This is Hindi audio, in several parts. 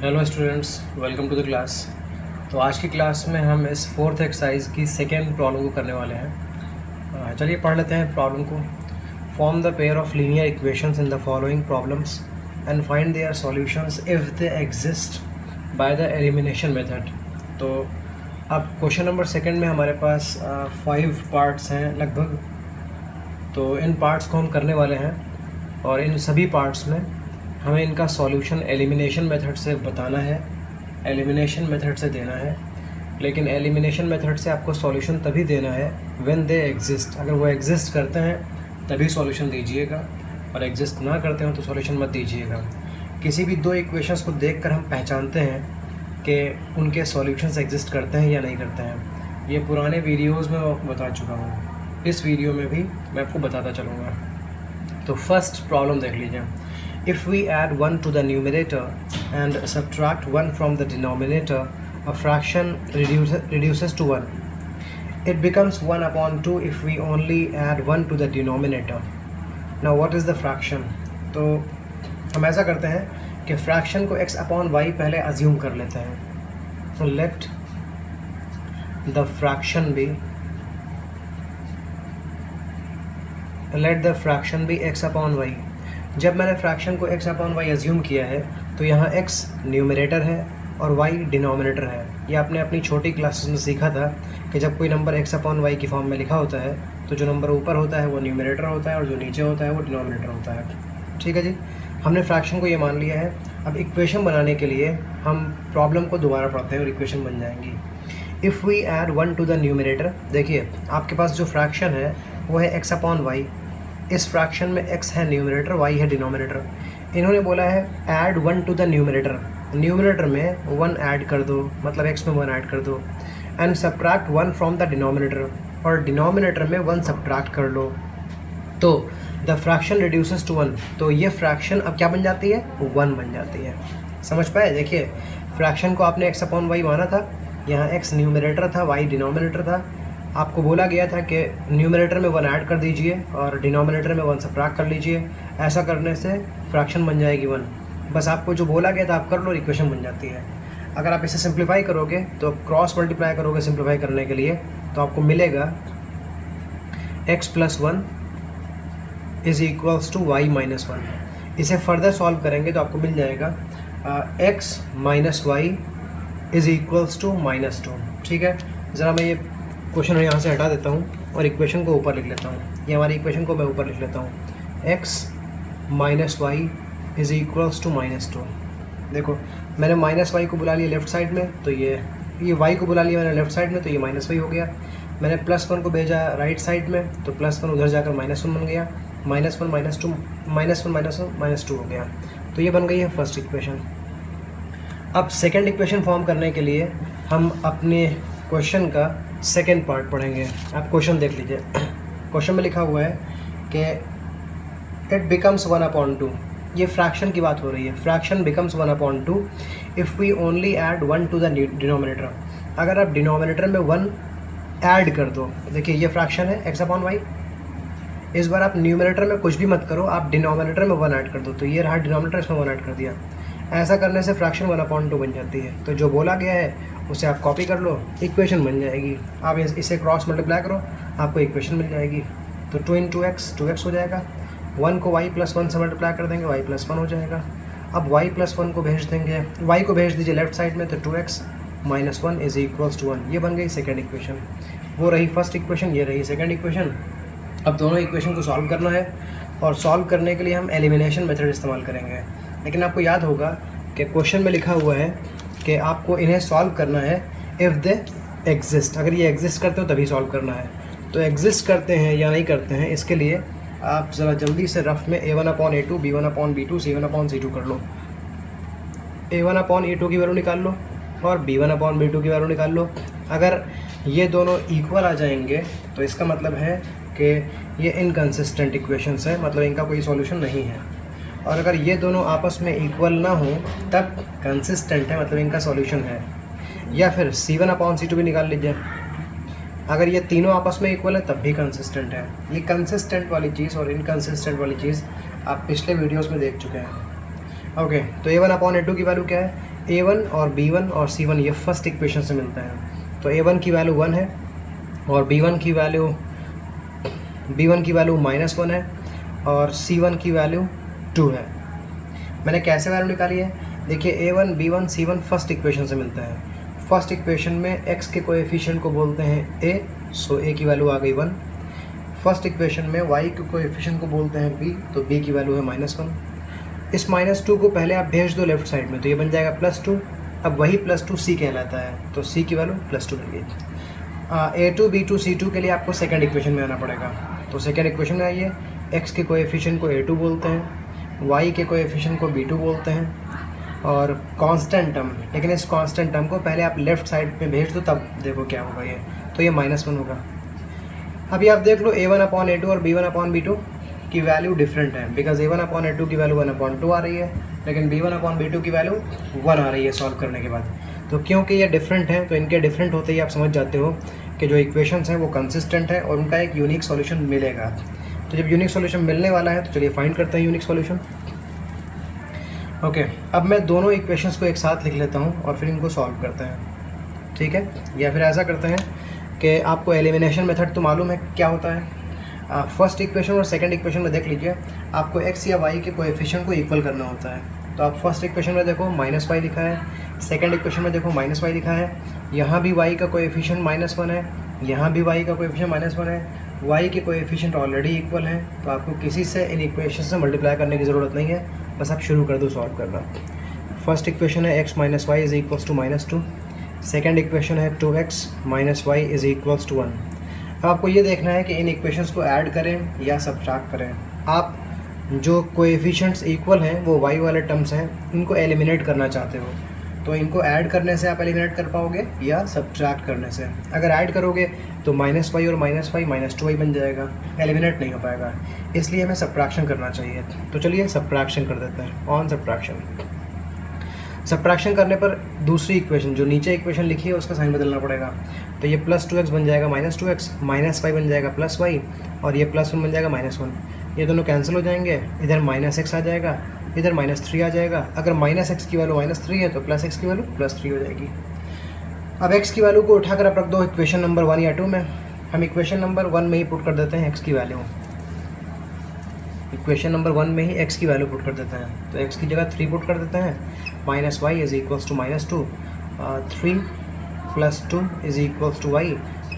Hello students, welcome to the class. तो आज की क्लास में हम इस फोर्थ एक्सरसाइज की सेकेंड प्रॉब्लम को करने वाले हैं। चलिए पढ़ लेते हैं प्रॉब्लम को। Form the pair of linear equations in the following problems and find their solutions if they exist by the elimination method. तो अब क्वेश्चन नंबर सेकेंड में हमारे पास 5 पार्ट्स हैं लगभग। तो इन पार्ट्स को हम करने वाले हैं और इन सभी पार्ट्स में हमें इनका सॉल्यूशन एलिमिनेशन मेथड से बताना है, एलिमिनेशन मेथड से देना है। लेकिन एलिमिनेशन मेथड से आपको सॉल्यूशन तभी देना है व्हेन दे एग्जिस्ट। अगर वो एग्जिस्ट करते हैं तभी सॉल्यूशन दीजिएगा, और एग्जिस्ट ना करते हो तो सॉल्यूशन मत दीजिएगा। किसी भी दो इक्वेशंस को देखकर हम पहचानते हैं कि उनके सॉल्यूशंस एग्जिस्ट करते हैं या नहीं करते हैं। ये पुराने वीडियोज़ में मैं आपको बता चुका हूँ, इस वीडियो में भी मैं आपको बताता चलूँगा। तो फर्स्ट प्रॉब्लम देख लीजिए। If we add 1 to the numerator and subtract 1 from the denominator, a fraction reduces to 1. It becomes 1 upon 2 if we only add 1 to the denominator. Now what is the fraction? तो हम ऐसा करते हैं कि fraction को x upon y पहले assume कर लेते हैं। So let the fraction be x upon y। जब मैंने फ्रैक्शन को x अपॉन वाई एज्यूम किया है तो यहाँ x न्यूमरेटर है और y डिनोमिनेटर है। ये आपने अपनी छोटी क्लासेस में सीखा था कि जब कोई नंबर x अपॉन वाई की फॉर्म में लिखा होता है तो जो नंबर ऊपर होता है वो न्यूमरेटर होता है और जो नीचे होता है वो डिनोमिनेटर होता है। ठीक है जी, हमने फ्रैक्शन को ये मान लिया है। अब इक्वेशन बनाने के लिए हम प्रॉब्लम को दोबारा पढ़ते हैं और इक्वेशन बन जाएंगी। If we add 1 to the numerator, देखिए आपके पास जो फ्रैक्शन है वो है x अपॉन वाई। इस फ्रैक्शन में x है न्यूमरेटर, y है डिनोमिनेटर। इन्होंने बोला है add 1 to the numerator, numerator में 1 ऐड कर दो, मतलब x में 1 ऐड कर दो। And subtract 1 from the denominator, और डिनोमिनेटर में 1 सब्ट्रैक्ट कर लो तो द फ्रैक्शन रिड्यूसेस टू 1। तो ये फ्रैक्शन अब क्या बन जाती है? 1 बन जाती है। समझ पाए? देखिए फ्रैक्शन को आपने x अपॉन वाई माना था, यहाँ x न्यूमरेटर था, y डिनोमिनेटर था। आपको बोला गया था कि न्यूमरेटर में 1 ऐड कर दीजिए और डिनोमिनेटर में 1 सब्ट्रैक्ट कर लीजिए। ऐसा करने से फ्रैक्शन बन जाएगी 1। बस आपको जो बोला गया था आप कर लो, इक्वेशन बन जाती है। अगर आप इसे सिंप्लीफाई करोगे तो क्रॉस मल्टीप्लाई करोगे सिंप्लीफाई करने के लिए, तो आपको मिलेगा x plus 1 is equals to Y minus 1। इसे फर्दर सॉल्व करेंगे तो आपको मिल जाएगा x minus Y is equals to minus 2। ठीक है, ज़रा मैं ये क्वेश्चन यहाँ से हटा देता हूँ और इक्वेशन को ऊपर लिख लेता हूँ। ये हमारी इक्वेशन को मैं ऊपर लिख लेता हूँ, x minus Y is equals to minus 2। देखो मैंने माइनस वाई को बुला लिया लेफ़्ट साइड में, तो ये y को बुला लिया मैंने लेफ़्ट साइड में, तो ये माइनस वाई हो गया। मैंने प्लस 1 को भेजा राइट साइड में, तो प्लस 1 उधर जाकर माइनस 1 बन गया। Minus 1 minus 2 minus 1 minus 1 minus 2 हो गया। तो ये बन गई है फर्स्ट इक्वेशन। अब सेकेंड इक्वेशन फॉर्म करने के लिए हम अपने क्वेश्चन का सेकेंड पार्ट पढ़ेंगे। आप क्वेश्चन देख लीजिए। क्वेश्चन में लिखा हुआ है कि इट बिकम्स 1 अपॉन 2। ये फ्रैक्शन की बात हो रही है। Fraction becomes 1 upon 2 if we only add 1 to the denominator. अगर आप डिनोमिनेटर में 1 ऐड कर दो, देखिए ये फ्रैक्शन है x अपॉन वाई। इस बार आप न्यूमिनेटर में कुछ भी मत करो, आप डिनोमिनेटर में 1 ऐड कर दो, तो ये रहा डिनोमिनेटर, इसमें 1 ऐड कर दिया। ऐसा करने से फ्रैक्शन 1 अपॉन 2 बन जाती है। तो जो बोला गया है उसे आप कॉपी कर लो, इक्वेशन बन जाएगी। आप इसे क्रॉस मल्टीप्लाई करो, आपको इक्वेशन मिल जाएगी। तो 2 इंटू एक्स 2x हो जाएगा। 1 को y प्लस 1 से मल्टीप्लाई कर देंगे, y प्लस 1 हो जाएगा। अब y प्लस 1 को भेज देंगे, y को भेज दीजिए लेफ्ट साइड में, तो 2x minus 1 is equals to 1। ये बन गई सेकेंड इक्वेशन। वो रही फर्स्ट इक्वेशन, ये रही सेकेंड इक्वेशन। अब दोनों इक्वेशन को सॉल्व करना है और सॉल्व करने के लिए हम एलिमिनेशन मेथड इस्तेमाल करेंगे। लेकिन आपको याद होगा कि क्वेश्चन में लिखा हुआ है कि आपको इन्हें सॉल्व करना है इफ़ दे एग्जिस्ट। अगर ये एग्जिस्ट करते हो तभी सॉल्व करना है। तो एग्जिस्ट करते हैं या नहीं करते हैं, इसके लिए आप ज़रा जल्दी से रफ में a1 upon a2 b1 upon b2 c1 upon c2 कर लो। a1 अपॉन a2 की वैल्यू निकाल लो और b1 अपॉन b2 की वैल्यू निकाल लो। अगर ये दोनों इक्वल आ जाएंगे तो इसका मतलब है कि ये इनकंसिस्टेंट इक्वेशंस है, मतलब इनका कोई सॉल्यूशन नहीं है। और अगर ये दोनों आपस में इक्वल ना हो तब कंसिस्टेंट है, मतलब इनका सॉल्यूशन है। या फिर c1 अपॉन c2 भी निकाल लीजिए। अगर ये तीनों आपस में इक्वल है तब भी कंसिस्टेंट है। ये कंसिस्टेंट वाली चीज़ और इनकंसिस्टेंट वाली चीज़ आप पिछले वीडियोस में देख चुके हैं। ओके, तो a1 अपॉन a2 की वैल्यू क्या है? A1 और B1 और C1 ये फर्स्ट इक्वेशन से मिलता है। तो A1 की वैल्यू 1 है और B1 की वैल्यू -1 है और C1 की वैल्यू 2 है। मैंने कैसे वैल्यू निकाली है? देखिए A1 B1 C1 first equation से मिलता है। फर्स्ट इक्वेशन में x के कोएफिशिएंट को बोलते हैं a, सो a की वैल्यू आ गई 1। फर्स्ट इक्वेशन में y के कोएफिशिएंट को बोलते हैं b, तो b की वैल्यू है -1। इस -2 को पहले आप भेज दो लेफ्ट साइड में, तो ये बन जाएगा +2। अब वही +2 c कहलाता है, तो c की वैल्यू +2 मिल गई। A2 B2 C2 के लिए आपको सेकेंड इक्वेशन में आना पड़ेगा। तो सेकेंड इक्वेशन में आइए, x के कोएफिशिएंट को A2 बोलते हैं, y के कोएफिशिएंट को B2 बोलते हैं और कांस्टेंट टर्म, लेकिन इस कांस्टेंट टर्म को पहले आप लेफ़्ट साइड पे भेज दो, तब देखो क्या होगा ये, तो ये -1 होगा। अभी आप देख लो A1/A2 और B1/B2 की वैल्यू डिफरेंट है, बिकॉज A1/A2 की वैल्यू 1/2 आ रही है, लेकिन B1/B2 की वैल्यू 1 आ रही है सॉल्व करने के बाद। तो क्योंकि ये डिफरेंट है, तो इनके डिफरेंट होते ही आप समझ जाते हो कि जो इक्वेशंस हैं वो कंसिस्टेंट है और उनका एक यूनिक सॉल्यूशन मिलेगा। तो जब यूनिक सॉल्यूशन मिलने वाला है, तो चलिए फाइंड करते हैं यूनिक सॉल्यूशन। ओके, अब मैं दोनों इक्वेशंस को एक साथ लिख लेता हूँ और फिर इनको सॉल्व करते हैं, ठीक है? या फिर ऐसा करते हैं कि आपको एलिमिनेशन मेथड तो मालूम है क्या होता है। फर्स्ट इक्वेशन और सेकंड इक्वेशन में देख लीजिए, आपको x या y के कोएफिशिएंट को इक्वल करना होता है। तो आप फर्स्ट इक्वेशन में देखो -y लिखा है, सेकंड इक्वेशन में देखो -y लिखा है। यहाँ भी y का कोएफिशिएंट -1 है, यहाँ भी y का कोएफिशिएंट -1 है। y के कोएफिशिएंट ऑलरेडी इक्वल हैं, तो आपको किसी से इन इक्वेशन से मल्टीप्लाई करने की ज़रूरत नहीं है, बस आप शुरू कर दो सॉल्व करना। फर्स्ट इक्वेशन है x - y is equals to -2, second equation है 2x - y is equals to 1। अब आपको ये देखना है कि इन इक्वेशंस को ऐड करें या सब्ट्रैक्ट करें। आप जो कोएफिशिएंट्स इक्वल हैं वो y वाले टर्म्स हैं, इनको एलिमिनेट करना चाहते हो, तो इनको ऐड करने से आप एलिमिनेट कर पाओगे या सब्ट्रैक्ट करने से। अगर ऐड करोगे तो -y और -y -2y बन जाएगा, एलिमिनेट नहीं हो पाएगा, इसलिए हमें सब्ट्रैक्शन करना चाहिए। तो चलिए सब्ट्रैक्शन कर देते हैं। ऑन सब्ट्रैक्शन, सब्ट्रैक्शन करने पर दूसरी इक्वेशन जो नीचे इक्वेशन लिखी है उसका साइन बदलना पड़ेगा। तो ये +2x बन जाएगा -2x, -y बन जाएगा +y और ये +1 बन जाएगा -1। ये दोनों कैंसिल हो जाएंगे, इधर -x आ जाएगा, इधर -3 आ जाएगा। अगर -x की वैल्यू -3 है तो +x की वैल्यू +3 हो जाएगी। अब x की वैल्यू को उठाकर आप रख दो इक्वेशन नंबर 1 या 2 में। हम इक्वेशन नंबर 1 में ही पुट कर देते हैं x की वैल्यू, इक्वेशन नंबर 1 में ही x की वैल्यू पुट कर देते हैं। तो x की जगह 3 पुट कर देते हैं। -y is equals to -2, 3 + 2 is equals to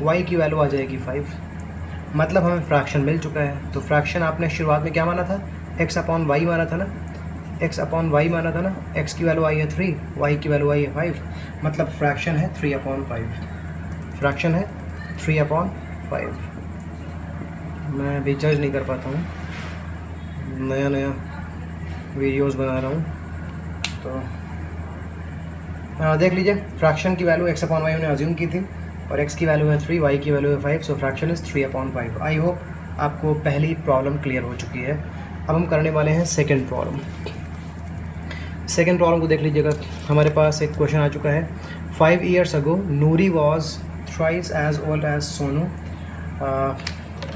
y की वैल्यू आ जाएगी 5। मतलब हमें फ्रैक्शन मिल चुका है। तो फ्रैक्शन आपने शुरुआत में क्या माना था? x/y माना था ना, x/y माना था ना। x की वैल्यू आई है 3, y की वैल्यू आई है 5, मतलब फ्रैक्शन है 3/5। फ्रैक्शन है 3/5। मैं अभी जज नहीं कर पाता हूँ, नया वीडियोस बना रहा हूँ, तो देख लीजिए फ्रैक्शन की वैल्यू x/y हमने अज्यूम की थी और x की वैल्यू है 3, y की वैल्यू है 5, सो फ्रैक्शन इज़ 3/5। आई होप आपको पहली प्रॉब्लम क्लियर हो चुकी है। अब हम करने वाले हैं सेकंड प्रॉब्लम। सेकंड प्रॉब्लम को देख लीजिएगा, हमारे पास एक क्वेश्चन आ चुका है। 5 years ago Noori was thrice as old as Sonu.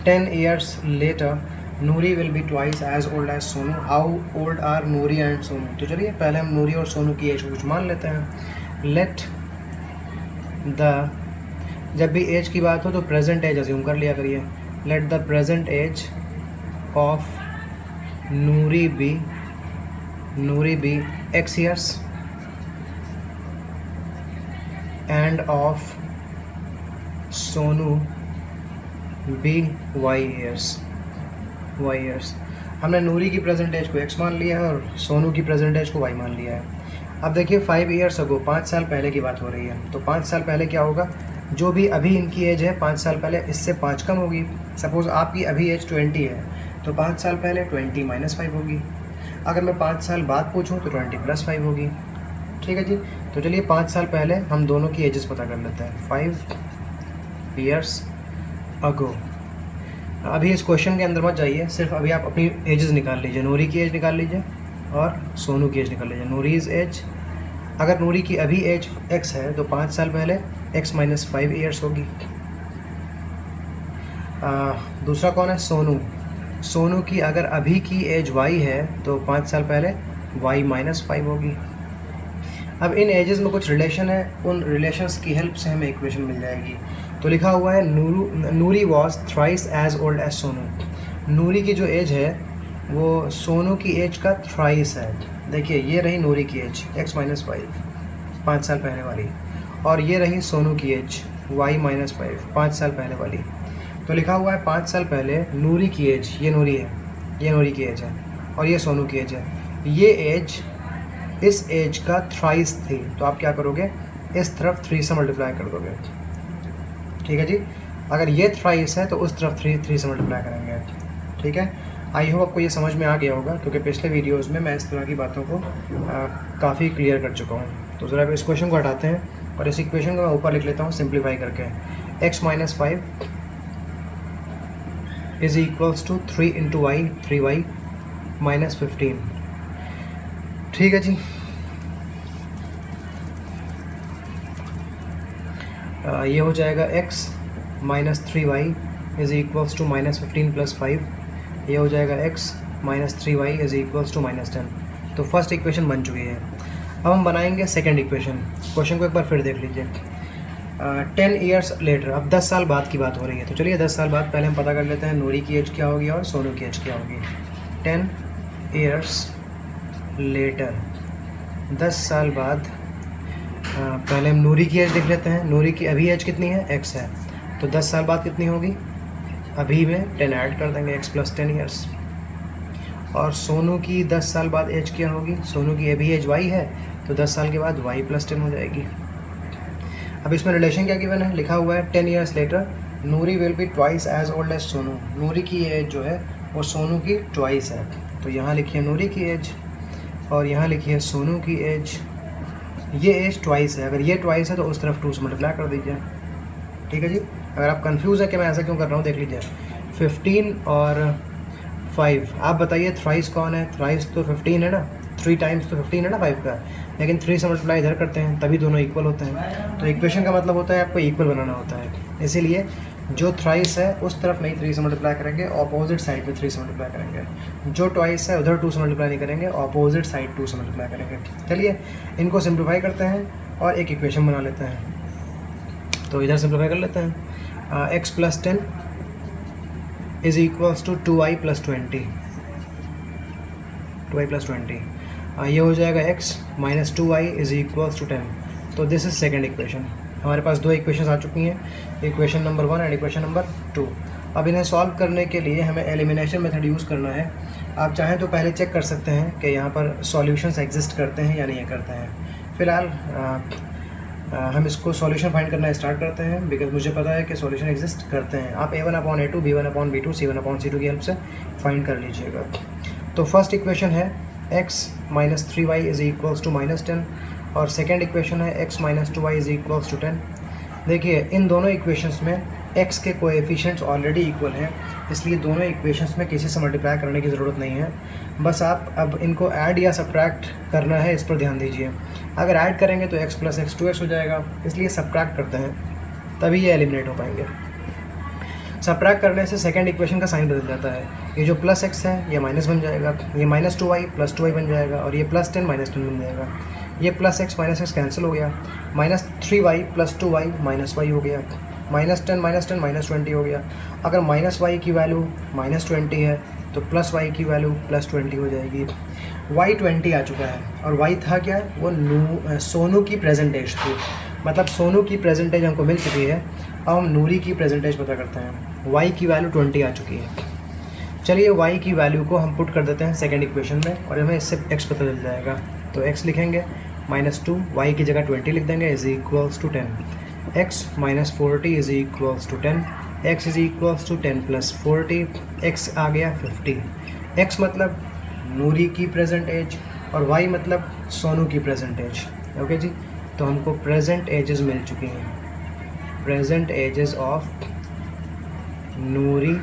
10 years later Noori will be twice as old as Sonu. How old are Noori and Sonu? तो चलिए पहले हम नूरी और सोनू की एज को कुछ मान लेते हैं। लेट द, जब भी एज की बात हो तो प्रेजेंट एज अज्यूम कर लिया करिए। Let the present age of Noori be x years and of Sonu be y years। हमने नूरी की प्रेजेंट एज को x मान लिया है और सोनू की प्रेजेंट एज को y मान लिया है। अब देखिए 5 years ago 5 साल पहले की बात हो रही है, तो 5 साल पहले क्या होगा? जो भी अभी इनकी एज है 5 साल पहले इससे 5 कम होगी। सपोज़ आपकी अभी एज 20 है, तो 5 साल पहले 20 - 5 होगी। अगर मैं 5 साल बाद पूछूं तो 20 + 5 होगी। ठीक है जी। तो चलिए 5 साल पहले हम दोनों की एजेस पता कर लेते हैं। 5 years ago। अभी इस क्वेश्चन के अंदर मत जाइए, सिर्फ अभी आप अपनी एजेस निकाल लीजिए। नूरी की एज निकाल लीजिए और सोनू की एज निकाल लीजिए। नूरीज़ एज, अगर नूरी की अभी एज x है तो 5 साल पहले x - 5 years होगी। दूसरा कौन है? सोनू। सोनू की अगर अभी की एज y है तो 5 साल पहले y - 5 होगी। अब इन एजेस में कुछ रिलेशन है, उन रिलेशंस की हेल्प से हमें इक्वेशन मिल जाएगी। तो लिखा हुआ है Noori was thrice as old as Sonu. Noori की जो एज है वो सोनू की एज का थ्राइस है। देखिए ये रही नूरी की एज x-5, 5 साल पहले वाली, और ये रही सोनू की एज y-5, 5 साल पहले वाली। तो लिखा हुआ है 5 साल पहले नूरी की एज, ये नूरी है, ये नूरी की एज है, और ये सोनू की एज है। ये एज इस एज का थ्राइस थी, तो आप क्या करोगे, इस तरफ 3 से मल्टीप्लाई कर दोगे। ठीक है जी, अगर ये थ्राइस है तो उस तरफ 3 से मल्टीप्लाई करेंगे। ठीक है, आई होप आपको ये समझ में आ गया होगा, क्योंकि पिछले वीडियोस में मैं इस तरह की बातों को काफ़ी क्लियर कर चुका हूँ। तो ज़रा इस क्वेश्चन को हटाते हैं और इस इक्वेशन को मैं ऊपर लिख लेता हूँ सिंप्लीफाई करके। x-5 is equals to 3 into Y, 3y minus 15। ठीक है जी, ये हो जाएगा x minus 3y is equals to minus 15 plus 5। ये हो जाएगा x minus 3y is equals to minus 10। तो फर्स्ट इक्वेशन बन चुकी है। अब हम बनाएंगे सेकंड इक्वेशन। क्वेश्चन को एक बार फिर देख लीजिए। 10 ईयर्स लेटर, अब 10 साल बाद की बात हो रही है, तो चलिए 10 साल बाद पहले हम पता कर लेते हैं नूरी की एज क्या होगी और सोनू की एज क्या होगी। 10 ईयर्स लेटर, 10 साल बाद, पहले हम नूरी की एज देख लेते हैं। नूरी की अभी एज कितनी है, x है, तो 10 साल बाद कितनी होगी, अभी में 10 ऐड कर देंगे, x प्लस 10 ईयर्स। और सोनू की 10 साल बाद एज क्या होगी, सोनू की अभी एज y है, तो 10 साल के बाद y प्लस 10 हो जाएगी। अब इसमें रिलेशन क्या गिवन है, लिखा हुआ है 10 years later Noori will be twice as old as Sonu. Noori की एज जो है वो सोनू की ट्वाइस है, तो यहाँ लिखिए नूरी की एज और यहाँ लिखिए सोनू की एज। ये एज ट्वाइस है, अगर ये ट्वाइस है तो उस तरफ 2 से मल्टीप्लाई कर दीजिए। ठीक है जी, अगर आप कंफ्यूज है कि मैं ऐसा क्यों कर रहा हूँ देख लीजिए। 15 और 5, आप बताइए थ्राइस कौन है, थ्राइस तो 15 है ना, 3 टाइम्स तो 15 है ना 5 का, लेकिन 3 से मल्टीप्लाई इधर करते हैं तभी दोनों इक्वल होते हैं। तो इक्वेशन का मतलब होता है आपको इक्वल बनाना होता है, इसीलिए जो थ्राइस है उस तरफ नहीं 3 से मल्टीप्लाई करेंगे, ऑपोजिट साइड में 3 से मल्टीप्लाई करेंगे। जो ट्वाइस है उधर 2 से मल्टीप्लाई नहीं करेंगे, ऑपोजिट साइड 2 से मल्टीप्लाई करेंगे। चलिए इनको सिंप्लीफाई करते हैं और एक इक्वेशन बना लेते हैं। तो इधर सिंप्लीफाई कर लेते हैं। x plus 10 is equals to 2y plus 20, 2y plus 20। ये हो जाएगा x minus 2y is equals to 10। तो दिस इज सेकेंड इक्वेशन। हमारे पास 2 इक्वेशन आ चुकी हैं, equation number 1 and equation number 2। अब इन्हें सॉल्व करने के लिए हमें एलिमिनेशन मेथड यूज़ करना है। आप चाहें तो पहले चेक कर सकते हैं कि यहाँ पर सॉल्यूशंस एग्जिस्ट करते हैं या नहीं करते हैं। फ़िलहाल हम इसको सॉल्यूशन फाइंड करना स्टार्ट करते हैं, बिकॉज मुझे पता है कि सॉल्यूशन एग्जिस्ट करते हैं। आप a1/a2, b1/b2, c1/c2 की हेल्प से फाइंड कर लीजिएगा। तो फर्स्ट इक्वेशन है x minus 3y is equals to minus 10 और सेकेंड इक्वेशन है x minus 2y is equals to 10। देखिए इन दोनों इक्वेशंस में x के कोएफिशिएंट्स ऑलरेडी इक्वल हैं, इसलिए दोनों इक्वेशंस में किसी से मल्टीप्लाई करने की ज़रूरत नहीं है। बस आप अब इनको ऐड या सब्ट्रैक्ट करना है, इस पर ध्यान दीजिए। अगर ऐड करेंगे तो x प्लस x 2x हो जाएगा, इसलिए सब्ट्रैक्ट करते हैं तभी ये एलिमिनेट हो पाएंगे। सब्ट्रैक्ट करने से सेकंड इक्वेशन का साइन बदल जाता है, ये जो प्लस x है ये माइनस बन जाएगा, ये माइनस 2y प्लस 2y बन जाएगा और ये प्लस 10 माइनस 10 बन जाएगा। ये plus x minus x cancel हो गया, minus 3y plus 2y minus y हो गया, माइनस 10 माइनस 10 माइनस 20 हो गया। अगर माइनस y की वैल्यू माइनस 20 है तो प्लस y की वैल्यू प्लस 20 हो जाएगी। y 20 आ चुका है और y था क्या, वो सोनू की प्रेजेंट एज थी, मतलब सोनू की प्रेजेंट एज हमको मिल चुकी है। अब हम नूरी की प्रेजेंट एज पता करते हैं। y की वैल्यू 20 आ चुकी है। चलिए y की वैल्यू को हम पुट कर देते हैं सेकेंड इक्वेशन में और हमें इससे x पता चल जाएगा। तो x लिखेंगे -2, y की जगह 20 लिख देंगे, is equals to 10। x minus 40 is equals to 10, x is equals to 10 plus 40, x आ गया 50। x मतलब नूरी की प्रेजेंट एज और y मतलब सोनू की प्रेजेंट एज। ओके जी, तो हमको प्रेजेंट एजेस मिल चुकी हैं। Present ages of Noori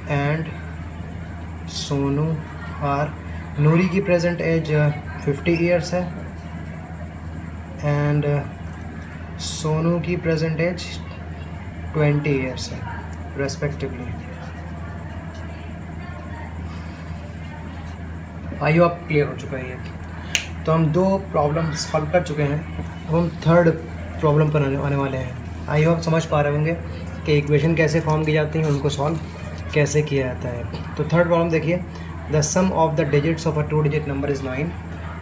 and Sonu are, Noori की प्रेजेंट एज 50 ईयर्स है एंड सोनू की प्रेजेंट एज 20 ईयर्स है रेस्पेक्टिवली। आई होप क्लियर हो चुका है ये। तो हम 2 प्रॉब्लम सॉल्व कर चुके हैं, अब हम थर्ड प्रॉब्लम पर आने वाले हैं। आई होप समझ पा रहे होंगे कि इक्वेशन कैसे फॉर्म की जाती हैं, उनको सॉल्व कैसे किया जाता है। तो थर्ड प्रॉब्लम देखिए, the sum of the digits of a 2 digit number is 9,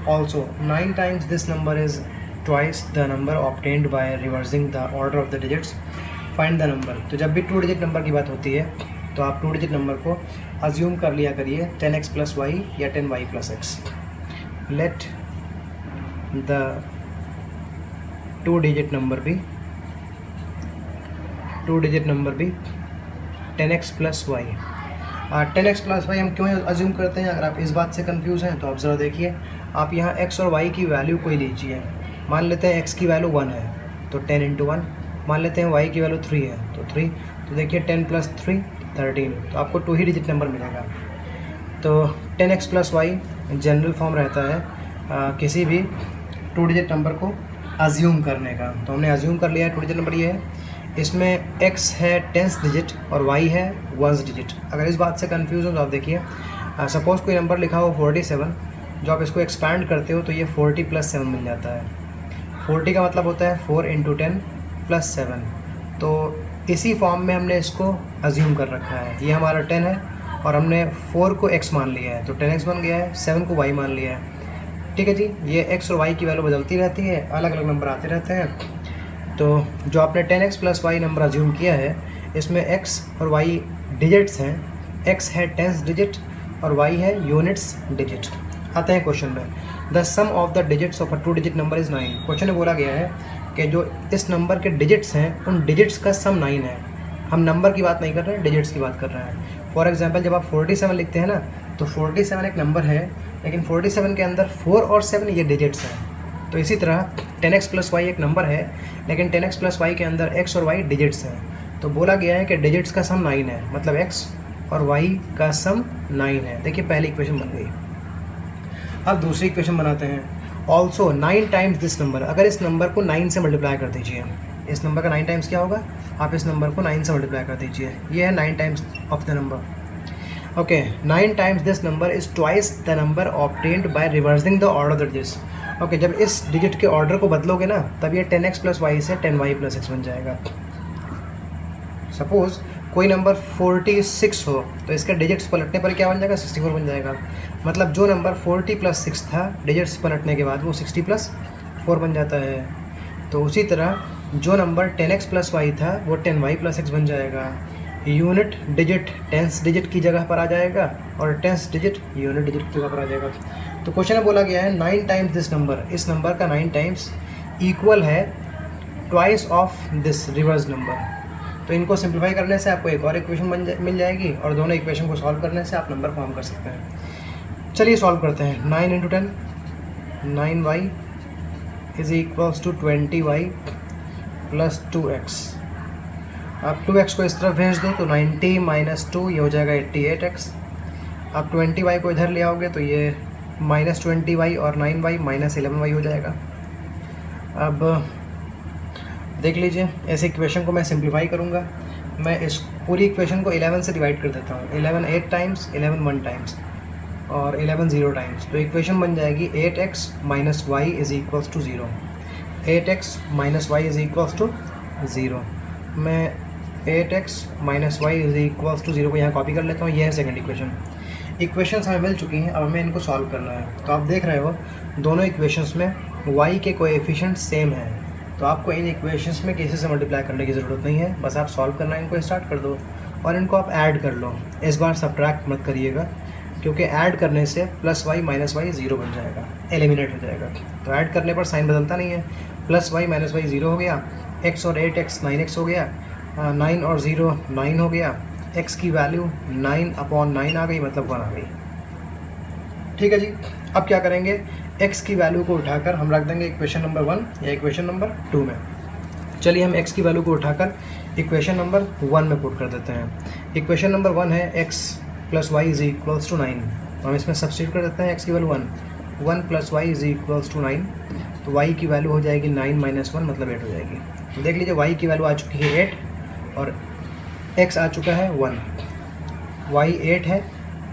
also 9 times this number is twice the number obtained by reversing the order of the digits, find the number. तो जब भी 2 डिजिट नंबर की बात होती है तो आप 2 डिजिट नंबर को अज्यूम कर लिया करिए 10x प्लस वाई या 10y plus x. Let the 2 digit number भी 10x plus Y. 10x plus Y हम क्यों अज्यूम करते हैं? अगर आप इस बात से कंफ्यूज हैं तो आप ज़रा देखिए, आप यहाँ x और y की वैल्यू कोई लीजिए। मान लेते हैं x की वैल्यू 1 है तो 10 इंटू 1, मान लेते हैं y की वैल्यू 3 है तो 3, तो देखिए 10 प्लस 3 13, तो आपको 2 ही डिजिट नंबर मिलेगा। तो 10x plus Y general form रहता है किसी भी 2 डिजिट नंबर को अज्यूम करने का। तो हमने अज्यूम कर लिया है 2 डिजिट नंबर ये है, इसमें x है 10th डिजिट और y है 1st डिजिट। अगर इस बात से कंफ्यूज हो तो आप देखिए, सपोज़ कोई नंबर लिखा हो 47, जो आप इसको एक्सपैंड करते हो तो ये 40 प्लस 7 मिल जाता है। 40 का मतलब होता है 4 इंटू 10 प्लस 7, तो इसी फॉर्म में हमने इसको अज्यूम कर रखा है। ये हमारा 10 है और हमने 4 को x मान लिया है तो 10x बन गया है, 7 को y मान लिया है। ठीक है जी, ये x और y की वैल्यू बदलती रहती है, अलग अलग नंबर आते रहते हैं। तो जो आपने 10x plus Y number assume किया है, इसमें x और y डिजिट्स हैं। x है 10th डिजिट और y है यूनिट्स डिजिट। आते हैं क्वेश्चन में, the sum of the digits of a 2 digit number is 9। Question में बोला गया है कि जो इस नंबर के डिजिट्स हैं उन डिजिट्स का सम 9 है। हम नंबर की बात नहीं कर रहे हैं, डिजिट्स की बात कर रहे हैं। फॉर एग्जांपल जब आप 47 लिखते हैं ना, तो 47 एक नंबर है, लेकिन 47 के अंदर 4 और 7 ये डिजिट्स हैं। तो इसी तरह 10x प्लस वाई एक नंबर है, लेकिन 10x प्लस वाई के अंदर x और y डिजिट्स हैं। तो बोला गया है कि डिजिट्स का सम 9 है, मतलब x और y का सम 9 है। देखिए पहली इक्वेशन बन गई। अब दूसरी इक्वेशन बनाते हैं, ऑल्सो 9 टाइम्स दिस नंबर। अगर इस नंबर को 9 से मल्टीप्लाई कर दीजिए, इस नंबर का 9 टाइम्स क्या होगा, आप इस नंबर को 9 से मल्टीप्लाई कर दीजिए। ये है 9 times of the number. Okay, 9 times this number is twice the number obtained by reversing the order of the digits. Okay, जब इस डिजिट के ऑर्डर को बदलोगे ना, तब ये 10x प्लस वाई से 10y प्लस एक्स बन जाएगा। सपोज़ कोई नंबर 46 हो तो इसके डिजिट्स पलटने पर क्या बन जाएगा, 64 बन जाएगा। मतलब जो नंबर 40 प्लस 6 था, डिजिट्स पलटने के बाद वो 60 प्लस 4 बन जाता है। तो उसी तरह जो नंबर 10x प्लस वाई था वो 10y प्लस एक्स बन जाएगा। यूनिट डिजिट 10th डिजिट की जगह पर आ जाएगा और 10th डिजिट यूनिट डिजिट की जगह पर आ जाएगा। तो क्वेश्चन में बोला गया है 9 टाइम्स दिस नंबर, इस नंबर का 9 टाइम्स इक्वल है twice of this reverse number. तो इनको सिंप्लीफाई करने से आपको एक और इक्वेशन मिल जाएगी और दोनों इक्वेशन को सॉल्व करने से आप नंबर फॉर्म कर सकते हैं। चलिए सॉल्व करते हैं। 9 into 10 9y is equals to 20y plus 2x। आप 2x को इस तरफ भेज दो तो 90 माइनस 2 ये हो जाएगा 88x। आप 20y को इधर ले आओगे तो ये माइनस 20y और 9y माइनस 11y हो जाएगा। अब देख लीजिए, इस इक्वेशन को मैं सिंप्लीफाई करूँगा। मैं इस पूरी इक्वेशन को 11 से डिवाइड कर देता हूँ। 11 8 टाइम्स, 11 1 टाइम्स और 11 0 टाइम्स। तो इक्वेशन बन जाएगी 8x minus Y is equals to 0। 8x minus Y is equals to 0। मैं 8x minus Y is equals to 0 को यहाँ कॉपी कर लेता हूँ। ये है सेकंड इक्वेशन। इक्वेशंस हमें मिल चुकी हैं, अब हमें इनको सॉल्व करना है। तो आप देख रहे हो दोनों इक्वेशंस में y के कोएफिशिएंट सेम हैं, तो आपको इन इक्वेशंस में किसी से मल्टीप्लाई करने की ज़रूरत नहीं है। बस आप सॉल्व करना, इनको स्टार्ट कर दो और इनको आप ऐड कर लो। इस बार सब्ट्रैक्ट मत करिएगा, क्योंकि ऐड करने से प्लस वाई माइनस वाई 0 बन जाएगा, एलिमिनेट हो जाएगा। तो ऐड करने पर साइन बदलता नहीं है। प्लस वाई माइनस वाई 0 हो गया, x और 8x 9x हो गया, 9 और 0 9 हो गया, x की वैल्यू 9/9 आ गई, मतलब 1 आ गई। ठीक है जी, अब क्या करेंगे, x की वैल्यू को उठाकर हम रख देंगे इक्वेशन नंबर 1 या इक्वेशन नंबर 2 में। चलिए हम x की वैल्यू को उठाकर इक्वेशन नंबर 1 में पुट कर देते हैं। इक्वेशन नंबर 1 है x plus y is equals to 9। हम इसमें सब्स्टिट्यूट कर देते हैं x की value 1 plus y is equals to 9। तो y की वैल्यू हो जाएगी 9 माइनस 1 मतलब 8 हो जाएगी। तो देख लीजिए y की वैल्यू आ चुकी है 8 और x आ चुका है 1। y 8 है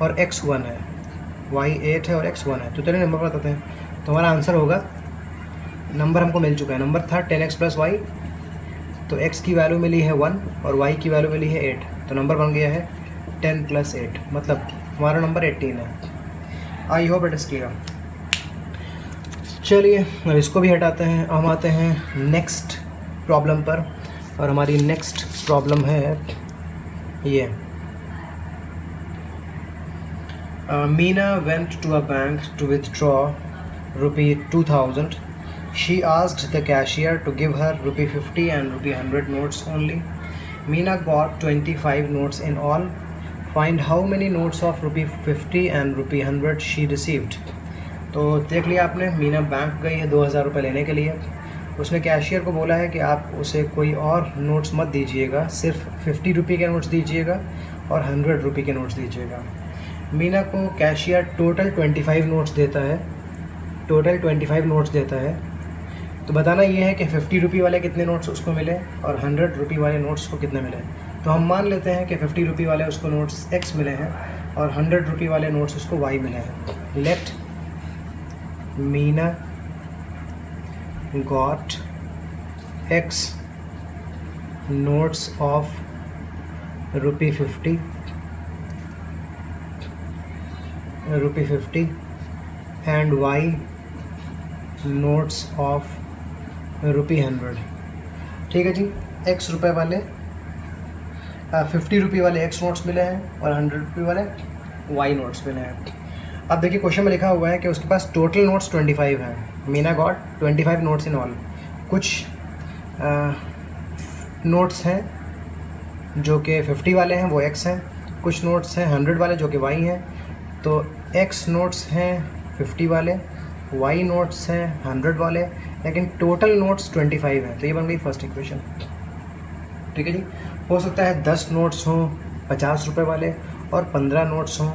और x 1 है, y 8 है और x 1 है। तो चलिए नंबर बताते हैं। तो हमारा आंसर होगा, नंबर हमको मिल चुका है, नंबर था 10x + y, तो x की वैल्यू मिली है 1 और y की वैल्यू मिली है 8, तो नंबर बन गया है 10 + 8, मतलब हमारा नंबर 18 है। I hope it is clear. चलिए अब इसको भी हटाते हैं, हम आते हैं नेक्स्ट प्रॉब्लम पर, और हमारी नेक्स्ट प्रॉब्लम है ये। Meena went to a bank to withdraw ₹2000. She asked the cashier to give her ₹50 and ₹100 notes only. Meena got 25 notes in all. Find how many notes of ₹50 and ₹100 she received. तो देख लिया आपने, मीना बैंक गई है 2000 रुपये लेने के लिए। उसने कैशियर को बोला है कि आप उसे कोई और नोट्स मत दीजिएगा, सिर्फ 50 रुपये के नोट्स दीजिएगा और 100 रुपये के नोट्स दीजिएगा। मीना को कैशियर टोटल 25 नोट्स देता है, टोटल 25 नोट्स देता है। तो बताना ये है कि 50 रुपये वाले कितने नोट्स उसको मिले और 100 रुपये वाले नोट्स को कितने मिले। तो हम मान लेते हैं कि 50 रुपये वाले उसको नोट्स x मिले हैं और 100 रुपये वाले नोट्स उसको y मिले हैं। Let Meena got x notes of ₹50 and y notes of ₹100। ठीक है जी, x रुपये वाले 50 रुपये वाले x नोट्स मिले हैं और 100 रुपये वाले y नोट्स मिले हैं। अब देखिए क्वेश्चन में लिखा हुआ है कि उसके पास टोटल नोट्स 25 हैं। Meena got 25 notes in all. कुछ नोट्स हैं जो कि 50 वाले हैं, वो x हैं। कुछ नोट्स हैं 100 वाले जो कि y हैं। तो x नोट्स हैं 50 वाले, y नोट्स हैं 100 वाले, लेकिन टोटल नोट्स 25 हैं। तो ये बन गई फर्स्ट इक्वेशन। ठीक है जी, हो सकता है 10 नोट्स हों 50 रुपये वाले और 15 नोट्स हों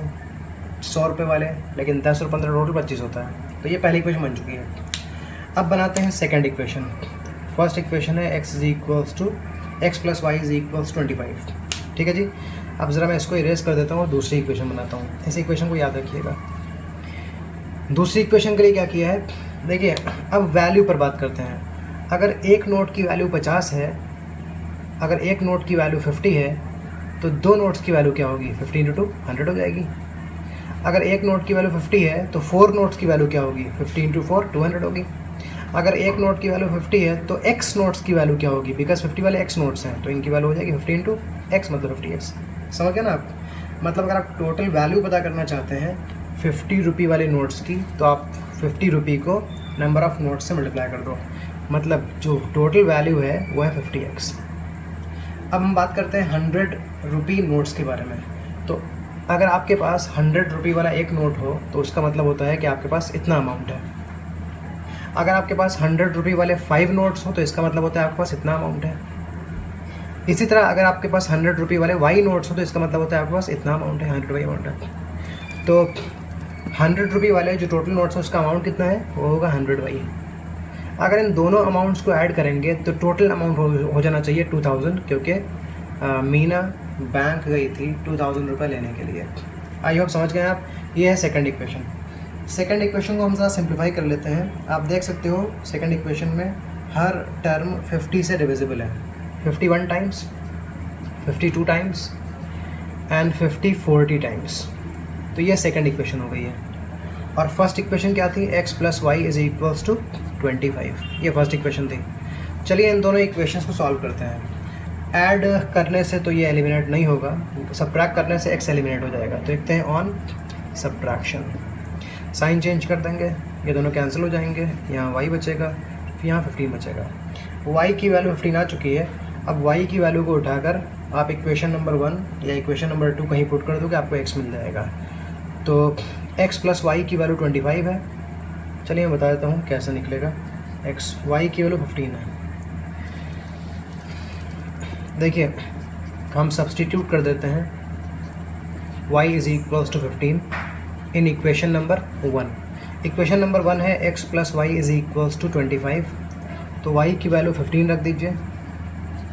100 रुपये वाले, लेकिन 10 और 15 टोटल 25 होता है। तो ये पहली इक्वेशन बन चुकी है। अब बनाते हैं सेकंड इक्वेशन। फर्स्ट इक्वेशन है x + y = 25। ठीक है जी, अब ज़रा मैं इसको इरेज कर देता हूँ और दूसरी इक्वेशन बनाता हूँ। इस इक्वेशन को याद रखिएगा। दूसरी इक्वेशन के लिए क्या किया है, देखिए अब वैल्यू पर बात करते हैं। अगर एक नोट की वैल्यू 50 है, अगर एक नोट की वैल्यू 50 है, तो दो नोट्स की वैल्यू क्या होगी, 50 × 2 100 हो जाएगी। अगर एक नोट की वैल्यू 50 है तो 4 नोट्स की वैल्यू क्या होगी, 50 × 4 200 होगी। अगर एक नोट की वैल्यू 50 है तो x नोट्स की वैल्यू क्या होगी, बिकॉज 50 वाले x नोट्स हैं तो इनकी वैल्यू हो जाएगी 50 × x, मतलब 50x। समझ गए ना आप? मतलब अगर आप टोटल वैल्यू पता करना चाहते हैं 50 रुपये वाले नोट्स की, तो आप 50 रुपये को नंबर ऑफ़ नोट्स से मल्टीप्लाई कर दो, मतलब जो टोटल वैल्यू है वो है 50x। अब हम बात करते हैं 100 रुपये नोट्स के बारे में। तो अगर आपके पास 100 रुपये वाला एक नोट हो तो उसका मतलब होता है कि आपके पास इतना अमाउंट है। अगर आपके पास 100 रुपये वाले 5 नोट्स हो तो इसका मतलब होता है आपके पास इतना अमाउंट है। इसी तरह अगर आपके पास 100 रुपये वाले y नोट्स हो तो इसका मतलब होता है आपके पास इतना अमाउंट है, 100 रुपये अमाउंट है। तो 100 रुपये वाले जो टोटल नोट्स हैं उसका अमाउंट कितना है, वो होगा 100y। अगर इन दोनों अमाउंट्स को ऐड करेंगे तो टोटल अमाउंट हो जाना चाहिए 2000, क्योंकि मीना बैंक गई थी 2000 रुपये लेने के लिए। आई होप समझ गए आप। ये है सेकंड इक्वेशन। सेकंड इक्वेशन को हम ज़रा सिंप्लीफाई कर लेते हैं। आप देख सकते हो सेकंड इक्वेशन में हर टर्म 50 से डिविजिबल है, 51 टाइम्स, 52 टाइम्स एंड 40 टाइम्स। तो ये सेकंड इक्वेशन हो गई है। और फर्स्ट इक्वेशन क्या थी, x + y = 25। ये फर्स्ट इक्वेशन थी। चलिए इन दोनों इक्वेशंस को सॉल्व करते हैं। ऐड करने से तो ये एलिमिनेट नहीं होगा, सब्ट्रैक्ट करने से x एलिमिनेट हो जाएगा। तो लिखते हैं ऑन सब्ट्रैक्शन, साइन चेंज कर देंगे, ये दोनों कैंसिल हो जाएंगे, यहाँ y बचेगा, फिर यहाँ 15 बचेगा। y की वैल्यू 15 आ चुकी है। अब y की वैल्यू को उठाकर आप इक्वेशन नंबर 1 या इक्वेशन नंबर 2 कहीं पुट कर दोगे, आपको x मिल जाएगा। तो x + y की वैल्यू 25 है। चलिए मैं बता देता हूँ कैसे निकलेगा। y की वैल्यू 15 है। देखिए हम सब्सटीट्यूट कर देते हैं y = 15 इन इक्वेशन नंबर 1। इक्वेशन नंबर 1 है x + y = 25। तो y की वैल्यू 15 रख दीजिए,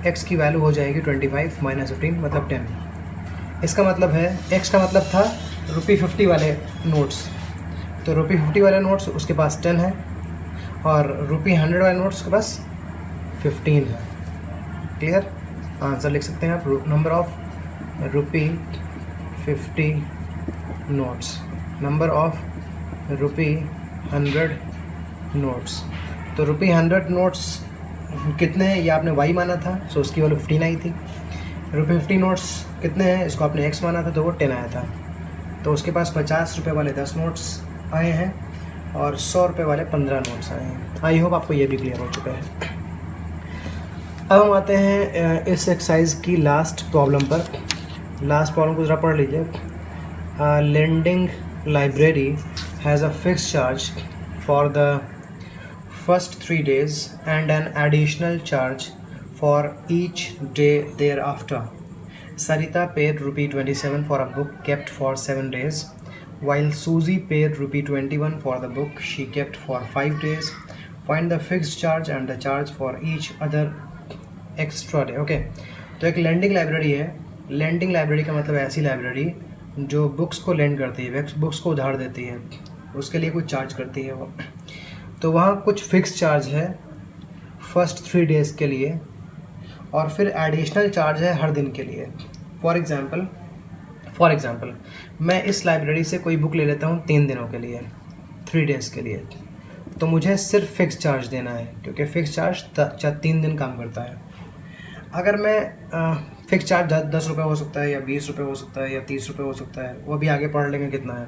x की वैल्यू हो जाएगी 25 - 15 मतलब 10। इसका मतलब है x का मतलब था ₹50 वाले नोट्स, तो ₹50 वाले नोट्स उसके पास 10 है और ₹100 वाले नोट्स के पास 15 है। क्लियर? आंसर लिख सकते हैं आप, number of ₹50 notes, number of ₹100 notes. तो ₹100 नोट्स कितने हैं ये आपने y माना था, सो उसकी वैल्यू 15 आई थी। ₹50 नोट्स कितने हैं, इसको आपने x माना था तो वो 10 आया था। तो उसके पास ₹50 वाले 10 नोट्स आए हैं और ₹100 वाले 15 नोट्स आए हैं। आई होप आपको ये भी क्लियर हो चुका है। अब हम आते हैं इस एक्सरसाइज की लास्ट प्रॉब्लम पर। लास्ट प्रॉब्लम को ज़रा पढ़ लीजिए। Lending library has a fix charge for the first 3 days and an additional charge for each day thereafter. Sarita paid ₹27 for a book kept for 7 days, while Susie paid ₹21 for the book she kept for 5 days. Find the fixed charge and the charge for each other extra day. Okay, तो एक lending लाइब्रेरी है। lending लाइब्रेरी का मतलब ऐसी लाइब्रेरी जो बुक्स को लेंड करती है, बुक्स को उधार देती है, उसके लिए कुछ चार्ज करती है वो। तो वहाँ कुछ फिक्स चार्ज है फर्स्ट 3 डेज़ के लिए और फिर एडिशनल चार्ज है हर दिन के लिए। फॉर एग्ज़ाम्पल मैं इस लाइब्रेरी से कोई बुक ले लेता हूँ 3 दिनों के लिए, 3 डेज़ के लिए, तो मुझे सिर्फ फिक्स चार्ज देना है क्योंकि फ़िक्स चार्ज 3 दिन काम करता है। अगर मैं फ़िक्स चार्ज ₹10 हो सकता है या ₹20 हो सकता है या ₹30 हो सकता है, वो भी आगे पढ़ लेंगे कितना है।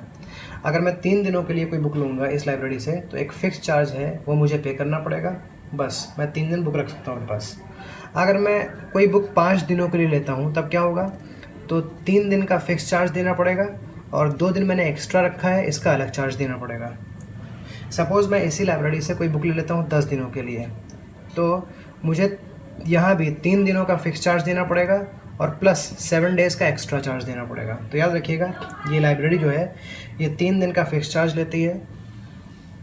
अगर मैं 3 दिनों के लिए कोई बुक लूँगा इस लाइब्रेरी से तो एक फ़िक्स चार्ज है वो मुझे पे करना पड़ेगा, बस मैं 3 दिन बुक रख सकता हूँ अपने पास। अगर मैं कोई बुक 5 दिनों के लिए लेता हूँ तब क्या होगा, तो 3 दिन का फ़िक्स चार्ज देना पड़ेगा और 2 दिन मैंने एक्स्ट्रा रखा है इसका अलग चार्ज देना पड़ेगा। सपोज़ मैं इसी लाइब्रेरी से कोई बुक ले लेता हूँ 10 दिनों के लिए, तो मुझे यहाँ भी 3 दिनों का फ़िक्स चार्ज देना पड़ेगा और प्लस 7 डेज़ का एक्स्ट्रा चार्ज देना पड़ेगा। तो याद रखिएगा ये लाइब्रेरी जो है ये 3 दिन का फ़िक्स चार्ज लेती है।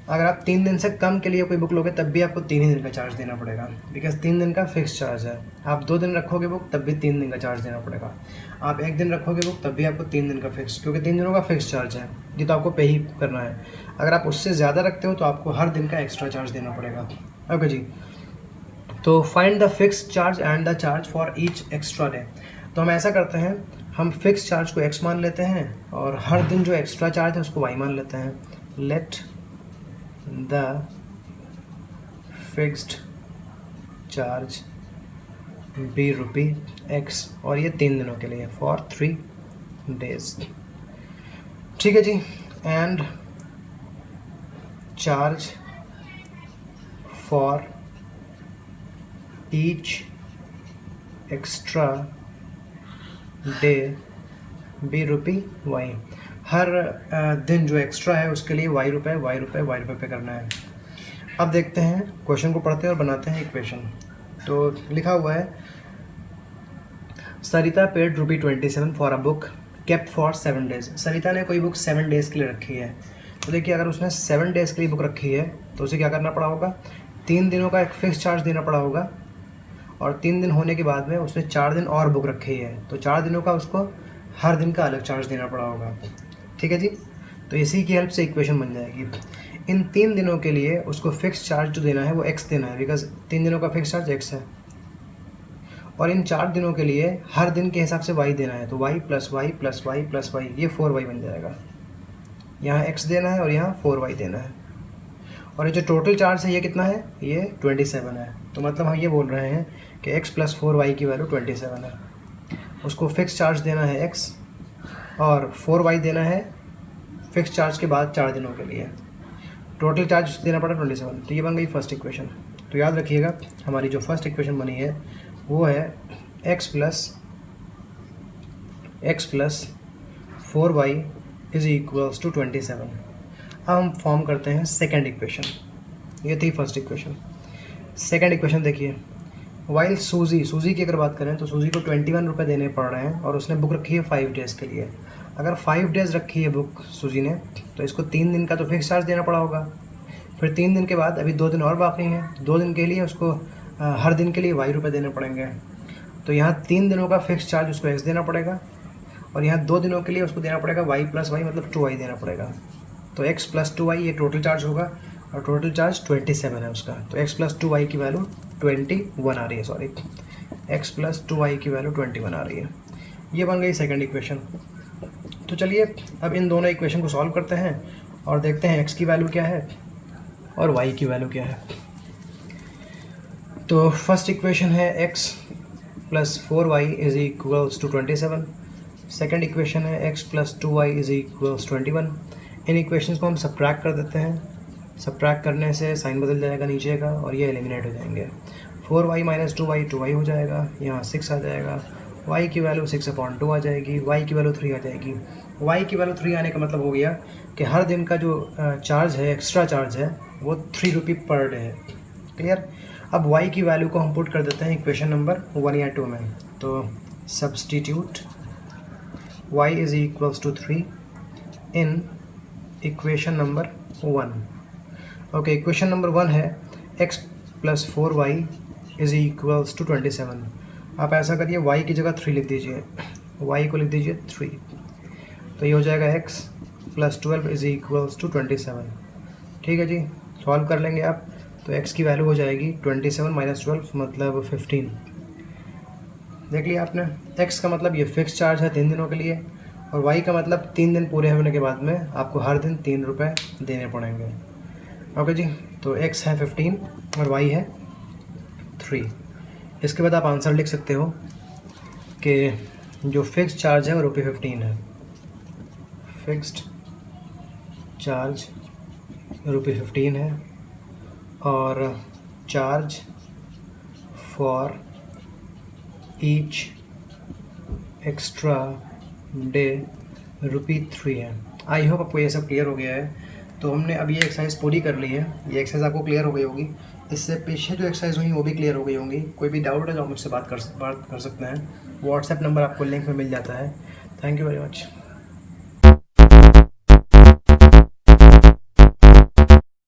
अगर आप 3 दिन से कम के लिए कोई बुक लोगे तब भी आपको 3 ही दिन का चार्ज देना पड़ेगा, बिकॉज 3 दिन का फ़िक्स चार्ज है। आप 2 दिन रखोगे बुक तब भी 3 दिन का चार्ज देना पड़ेगा। आप 1 दिन रखोगे बुक तब भी आपको 3 दिन का फ़िक्स, क्योंकि 3 दिनों का फ़िक्स चार्ज है, ये तो आपको पे ही करना है। अगर आप उससे ज़्यादा रखते हो तो आपको हर दिन का एक्स्ट्रा चार्ज देना पड़ेगा। ओके जी, तो find the fix charge and the charge for each extra day. तो हम ऐसा करते हैं, हम फिक्स चार्ज को x मान लेते हैं और हर दिन जो एक्स्ट्रा चार्ज है उसको y मान लेते हैं। Let the fixed charge be ₹x और ये 3 दिनों के लिए फॉर 3 डेज। ठीक है जी, and charge for each extra day be ₹y। हर दिन जो एक्स्ट्रा है उसके लिए y रुपये पे करना है। अब देखते हैं, क्वेश्चन को पढ़ते हैं और बनाते हैं इक्वेशन। तो लिखा हुआ है Sarita paid ₹27 for a book kept for 7 days. Sarita ने कोई बुक 7 डेज़ के लिए रखी है। तो देखिए अगर उसने 7 डेज़ के लिए बुक रखी है तो उसे क्या करना पड़ा होगा, 3 दिनों का एक फ़िक्स चार्ज देना पड़ा होगा और 3 दिन होने के बाद में उसने 4 दिन और बुक रखी है तो 4 दिनों का उसको हर दिन का अलग चार्ज देना पड़ा होगा। ठीक है जी, तो इसी की हेल्प से इक्वेशन बन जाएगी। इन 3 दिनों के लिए उसको फ़िक्स चार्ज जो देना है वो x देना है, बिकॉज 3 दिनों का फ़िक्स चार्ज x है। और इन 4 दिनों के लिए हर दिन के हिसाब से y देना है, तो y plus y plus y plus y, ये 4y बन जाएगा। यहाँ x देना है और यहाँ 4y देना है। और ये जो टोटल चार्ज है ये कितना है, ये 27 है। तो मतलब हम ये बोल रहे हैं कि x प्लस 4y की वैल्यू 27 है। उसको फिक्स चार्ज देना है x और 4y देना है फिक्स चार्ज के बाद 4 दिनों के लिए। टोटल चार्ज देना पड़ा 27। तो ये बन गई फर्स्ट इक्वेशन। तो याद रखिएगा हमारी जो फर्स्ट इक्वेशन बनी है वो है x plus 4y is equals to 27। अब हम फॉर्म करते हैं सेकेंड इक्वेशन। ये थी फर्स्ट इक्वेशन। सेकेंड इक्वेशन देखिए, वाइल सूजी की अगर बात करें तो सूजी को 21 रुपये देने पड़ रहे हैं और उसने बुक रखी है 5 डेज़ के लिए। अगर 5 डेज़ रखी है बुक सूजी ने तो इसको 3 दिन का तो फिक्स चार्ज देना पड़ा होगा। फिर 3 दिन के बाद अभी 2 दिन और बाकी हैं, 2 दिन के लिए उसको हर दिन के लिए y रुपये देने पड़ेंगे। तो यहाँ 3 दिनों का फिक्स चार्ज उसको x देना पड़ेगा और यहाँ 2 दिनों के लिए उसको देना पड़ेगा y प्लस वाई, मतलब 2y देना पड़ेगा। तो x प्लस 2y ये टोटल चार्ज होगा और टोटल चार्ज 27 है उसका, तो x प्लस 2y की वैल्यू 21 आ रही है, सॉरी x प्लस 2y की वैल्यू 21 आ रही है। ये बन गई सेकंड इक्वेशन। तो चलिए अब इन दोनों इक्वेशन को सॉल्व करते हैं और देखते हैं x की वैल्यू क्या है और y की वैल्यू क्या है। तो फर्स्ट इक्वेशन है x plus 4y is equals to 27। Second equation है x plus 2y is equals 21। इन इक्वेशंस को हम सब्ट्रैक्ट कर देते हैं। सब्ट्रैक्ट करने से साइन बदल जाएगा नीचे का और ये एलिमिनेट हो जाएंगे। 4y माइनस 2y 2y हो जाएगा, यहाँ 6 आ जाएगा, y की वैल्यू 6/2 आ जाएगी, y की वैल्यू 3 आ जाएगी। y की वैल्यू 3 आने का मतलब हो गया कि हर दिन का जो चार्ज है, एक्स्ट्रा चार्ज है, वो 3 रुपये पर डे है। क्लियर। अब y की वैल्यू को हम पुट कर देते हैं इक्वेशन नंबर 1 या 2 में। तो substitute y is equals to 3 in equation number 1। Okay, equation number 1 है x plus 4y is equals to 27। आप ऐसा करिए, y की जगह 3 लिख दीजिए, y को लिख दीजिए 3, तो ये हो जाएगा x plus 12 is equals to 27। ठीक है जी, सॉल्व कर लेंगे आप, तो x की वैल्यू हो जाएगी 27 माइनस 12 मतलब 15। देख लिया आपने, x का मतलब ये फिक्स चार्ज है 3 दिनों के लिए और y का मतलब 3 दिन पूरे होने के बाद में आपको हर दिन 3 रुपये देने पड़ेंगे। ओके जी, तो x है 15 और y है 3। इसके बाद आप आंसर लिख सकते हो कि जो फिक्स्ड चार्ज है वो ₹15 है। फिक्स्ड चार्ज ₹15 है और charge for each extra day ₹3 है। आई होप आपको ये सब क्लियर हो गया है। तो हमने अब ये एक्सरसाइज पूरी कर ली है, ये एक्सरसाइज आपको क्लियर हो गई होगी। इससे पीछे जो एक्सरसाइज हुई वो भी क्लियर हो गई होंगी। कोई भी डाउट है तो आप मुझसे बात कर सकते हैं। व्हाट्सएप नंबर आपको लिंक में मिल जाता है। Thank you very much.